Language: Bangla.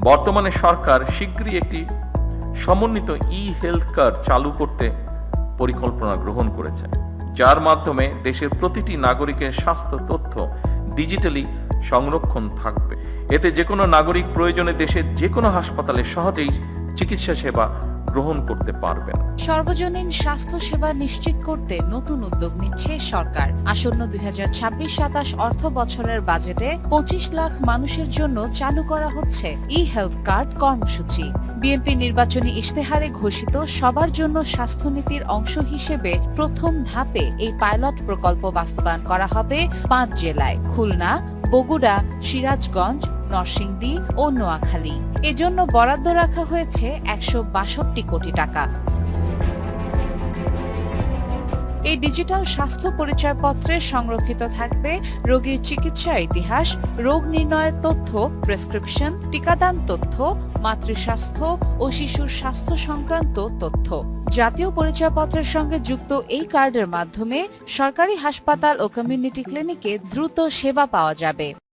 বর্তমানে সরকার শীঘ্রই একটি সমন্বিত ই-হেলথ কার্ড চালু করতে পরিকল্পনা গ্রহণ করেছে, যার মাধ্যমে দেশের প্রতিটি নাগরিকের স্বাস্থ্য তথ্য ডিজিটালি সংরক্ষণ থাকবে। এতে যে কোনো নাগরিক প্রয়োজনে দেশের যে কোনো হাসপাতালে সহজেই চিকিৎসা সেবা গ্রহণ করতে পারবেন। সর্বজনীন স্বাস্থ্য সেবা নিশ্চিত করতে নতুন উদ্যোগ নিচ্ছে সরকার। আসন্ন 2026-27 অর্থ বছরের বাজেটে 25 লাখ মানুষের জন্য চালু করা হচ্ছে ই-হেলথ কার্ড কর্মসূচি। বিএনপি নির্বাচনী ইশতেহারে ঘোষিত সবার জন্য স্বাস্থ্যনীতির অংশ হিসেবে প্রথম ধাপে এই পাইলট প্রকল্প বাস্তবায়ন করা হবে 5 জেলায়: খুলনা, বগুড়া, সিরাজগঞ্জ, নরসিংদী ও নোয়াখালী। এজন্য বরাদ্দ রাখা হয়েছে 162 কোটি টাকা। এই ডিজিটাল স্বাস্থ্য পরিচয়পত্রে সংরক্ষিত থাকবে রোগীর চিকিৎসা ইতিহাস, রোগ নির্ণয়ের তথ্য, প্রেসক্রিপশন, টিকাদান তথ্য, মাতৃস্বাস্থ্য ও শিশুর স্বাস্থ্য সংক্রান্ত তথ্য। জাতীয় পরিচয়পত্রের সঙ্গে যুক্ত এই কার্ডের মাধ্যমে সরকারি হাসপাতাল ও কমিউনিটি ক্লিনিকে দ্রুত সেবা পাওয়া যাবে।